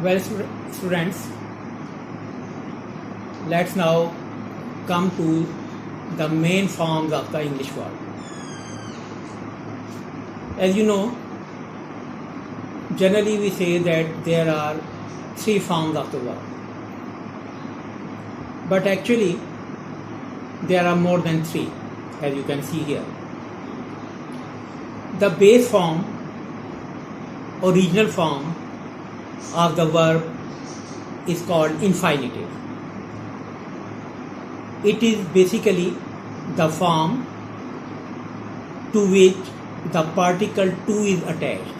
Well, students, let's now come to the main forms of the English word. As you know, generally we say that there are three forms of the word. But actually, there are more than three, as you can see here. The base form, original form of the verb is called infinitive. It is basically the form to which the particle to is attached.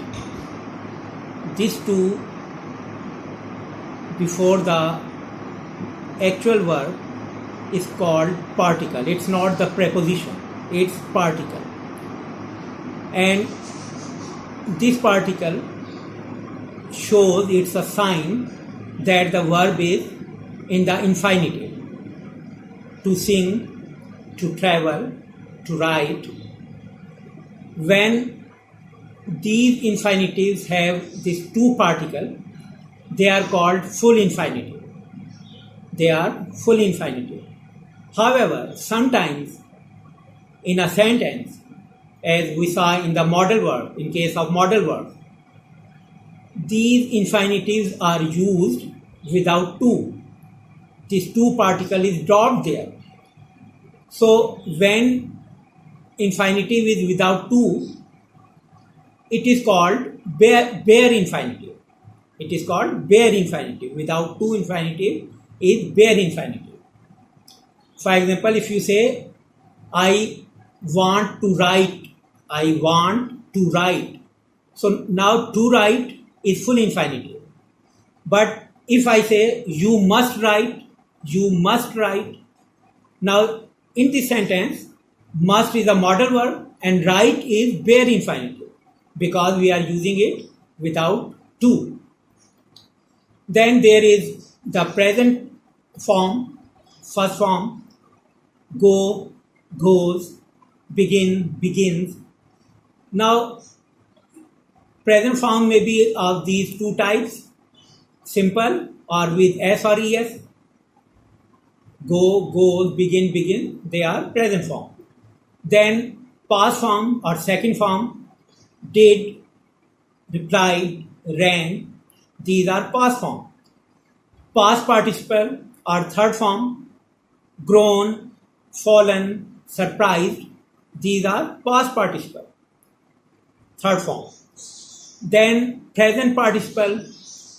This to before the actual verb is called particle. It's not the preposition, it's particle. And this particle shows, it's a sign that the verb is in the infinitive. To sing, to travel, to write. When these infinitives have these two particles, they are called full infinitive. They are full infinitive. However, sometimes in a sentence, as we saw in the modal verb, in case of modal verb, these infinitives are used without to. This to particle is dropped there. So when infinitive is without to, it is called bare infinitive. It is called bare infinitive. Without to infinitive is bare infinitive. For example, if you say, I want to write, I want to write. So now to write is full infinitive. But if I say, you must write, you must write. Now in this sentence, must is a modal verb and write is bare infinitive because we are using it without to. Then there is the present form, first form, go, goes, begin, begins. Now, present form may be of these two types, simple or with S or ES. Go, goes, begin, begin, they are present form. Then past form or second form, did, replied, ran, these are past form. Past participle or third form, grown, fallen, surprised, these are past participle, third form. Then present participle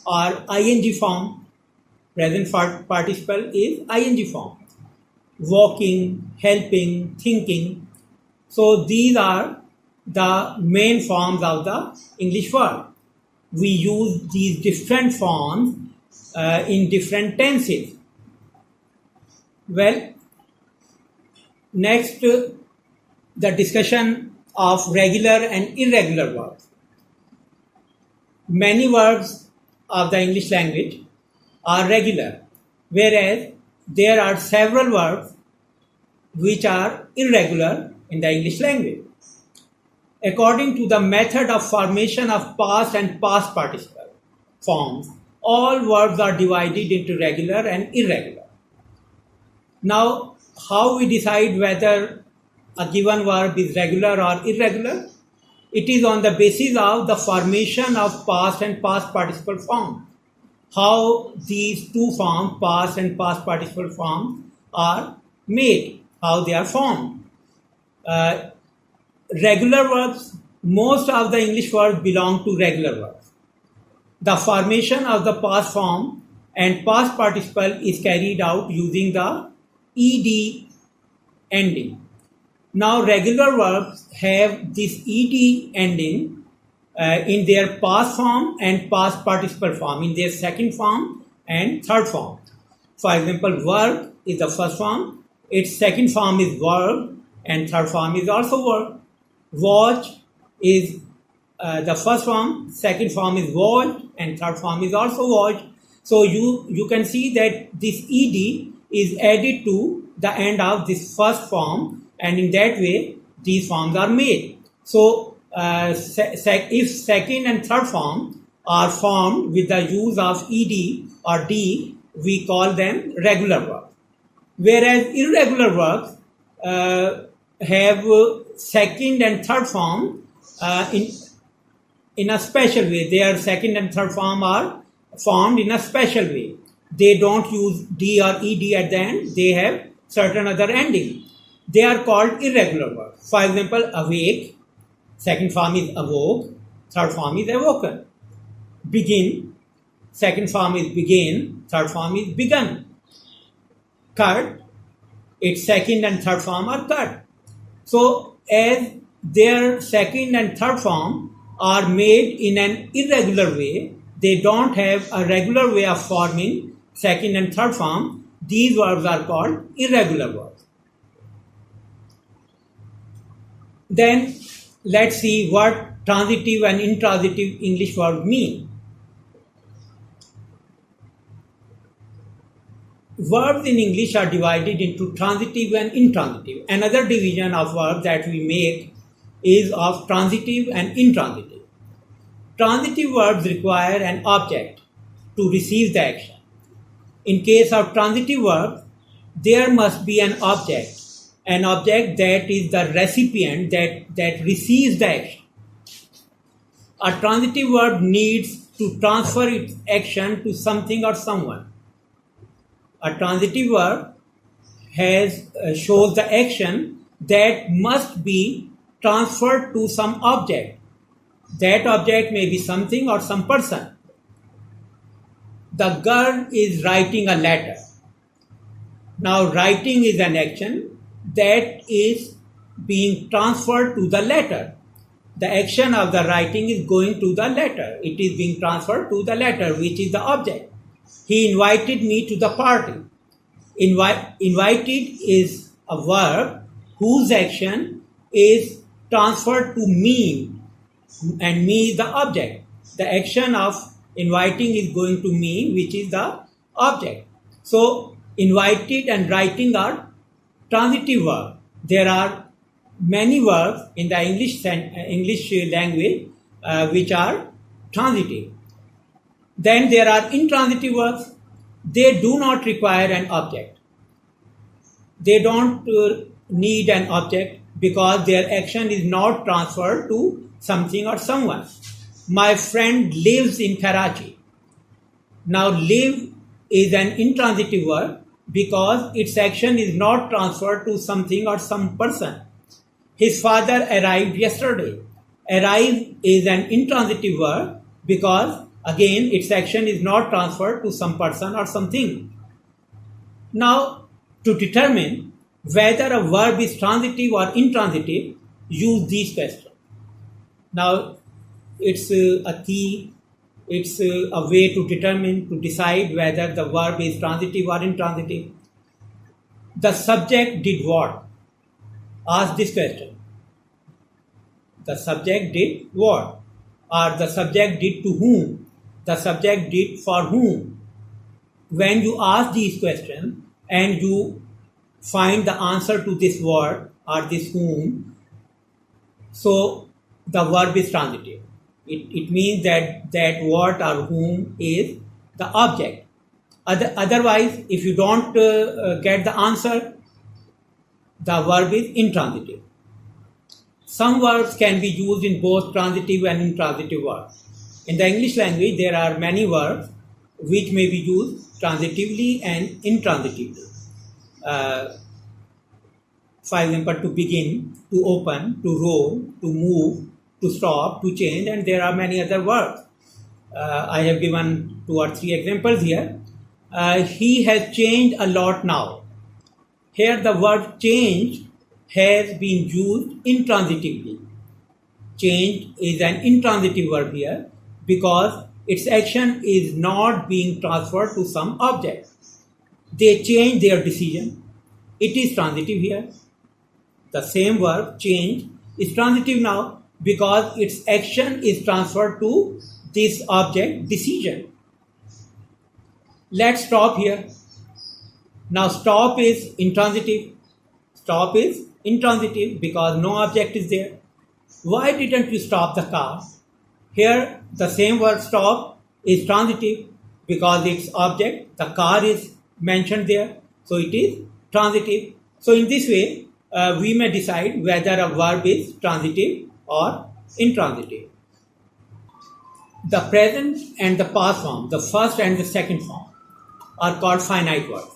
or ing form, present participle is ing form. Walking, helping, thinking. So these are the main forms of the English word. We use these different forms in different tenses. Well, next, the discussion of regular and irregular verbs. Many verbs of the English language are regular, whereas there are several verbs which are irregular in the English language. According to the method of formation of past and past participle forms, all verbs are divided into regular and irregular. Now, how we decide whether a given verb is regular or irregular? It is on the basis of the formation of past and past participle form. How these two forms, past and past participle forms, are made, how they are formed. Regular verbs, most of the English verbs belong to regular verbs. The formation of the past form and past participle is carried out using the ed ending. Now regular verbs have this ed ending in their past form and past participle form, in their second form and third form. For example, work is the first form, its second form is verb and third form is also verb. Watch is the first form, second form is watched and third form is also watched. So you can see that this ed is added to the end of this first form, and in that way these forms are made. So if second and third form are formed with the use of ed or d, we call them regular verbs. Whereas irregular verbs have second and third form in a special way. Their second and third form are formed in a special way. They don't use d or ed at the end. They have certain other ending. They are called irregular verbs. For example, awake, second form is awoke, third form is awoken. Begin, second form is begin, third form is begun. Cut, its second and third form are cut. So as their second and third form are made in an irregular way, they don't have a regular way of forming second and third form, these verbs are called irregular verbs. Then let's see what transitive and intransitive English verbs mean. Verbs in English are divided into transitive and intransitive. Another division of verbs that we make is of transitive and intransitive. Transitive verbs require an object to receive the action. In case of transitive verbs, there must be an object that is the recipient that receives the action. A transitive verb needs to transfer its action to something or someone. A transitive verb shows the action that must be transferred to some object. That object may be something or some person. The girl is writing a letter. Now, writing is an action that is being transferred to the letter. The action of the writing is going to the letter. It is being transferred to the letter, which is the object. He invited me to the party. Invited is a verb whose action is transferred to me, and me is the object. The action of inviting is going to me, which is the object. So, invited and writing are transitive verbs. There are many verbs in the English language which are transitive. Then there are intransitive verbs. They do not require an object. They don't need an object because their action is not transferred to something or someone. My friend lives in Karachi. Now, live is an intransitive verb because its action is not transferred to something or some person. His father arrived yesterday. Arrive is an intransitive verb because, again, its action is not transferred to some person or something. Now, to determine whether a verb is transitive or intransitive, use these questions. Now, it's a key, it's a way to determine, to decide whether the verb is transitive or intransitive. The subject did what? Ask this question. The subject did what? Or the subject did to whom? The subject did for whom? When you ask these questions and you find the answer to this word or this whom, so the verb is transitive. It means that what or whom is the object. Otherwise, if you don't get the answer, the verb is intransitive. Some verbs can be used in both transitive and intransitive verbs. In the English language, there are many verbs which may be used transitively and intransitively. For example, to begin, to open, to roll, to move, to stop, to change, and there are many other verbs. I have given 2 or 3 examples here. He has changed a lot now. Here the word change has been used intransitively. Change is an intransitive verb here because its action is not being transferred to some object. They change their decision. It is transitive here. The same verb, change, is transitive now because its action is transferred to this object, decision. Let's stop here. Now, stop is intransitive. Stop is intransitive because no object is there. Why didn't you stop the car? Here, the same word stop is transitive because its object, the car, is mentioned there. So it is transitive. So in this way, we may decide whether a verb is transitive or intransitive. The present and the past form, the first and the second form, are called finite verbs.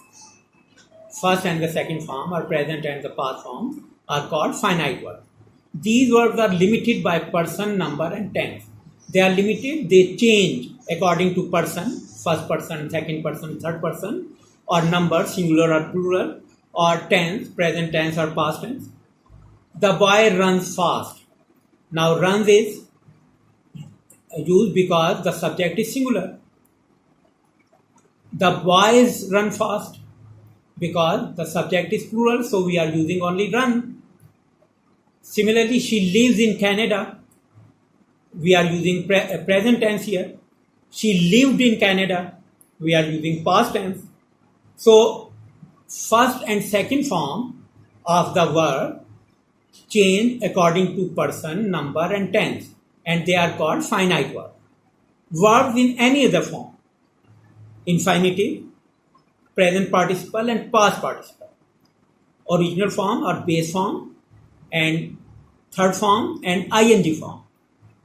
First and the second form, or present and the past forms, are called finite verbs. These verbs are limited by person, number, and tense. They are limited, they change according to person, first person, second person, third person, or number, singular or plural, or tense, present tense or past tense. The boy runs fast. Now runs is used because the subject is singular. The boys run fast because the subject is plural, so we are using only run. Similarly, she lives in Canada. We are using present tense here. She lived in Canada. We are using past tense. So, first and second form of the verb change according to person, number, and tense, and they are called finite verbs. Verbs in any other form: infinitive, present participle, and past participle. Original form or base form, and third form, and ing form.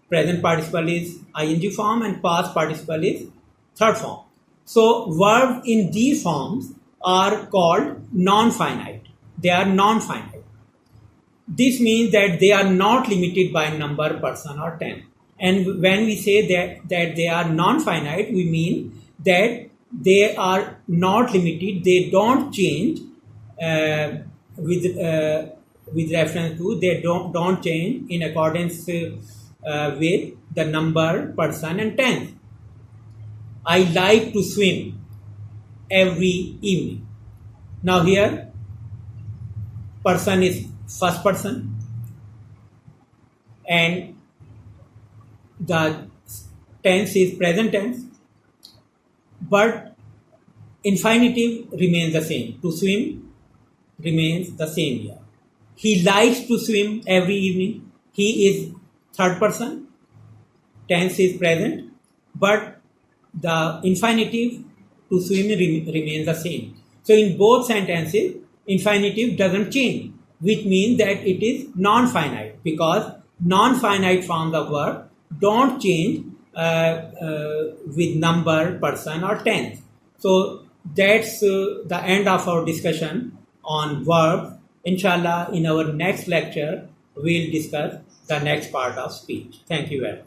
Present participle is ing form and past participle is third form. So verbs in these forms are called non-finite. They are non-finite. This means that they are not limited by number, person, or tense. And when we say that they are non-finite, we mean that they are not limited. They don't change with reference to. They don't change in accordance with the number, person, and tense. I like to swim every evening. Now here, person is first person and the tense is present tense, but infinitive remains the same. To swim remains the same here. He likes to swim every evening. He is third person, tense is present, but the infinitive to swim remains the same. So in both sentences, infinitive doesn't change, which means that it is non-finite, because non-finite forms of verb don't change with number, person, or tense. So that's the end of our discussion on verbs. Inshallah, in our next lecture, we'll discuss the next part of speech. Thank you very much.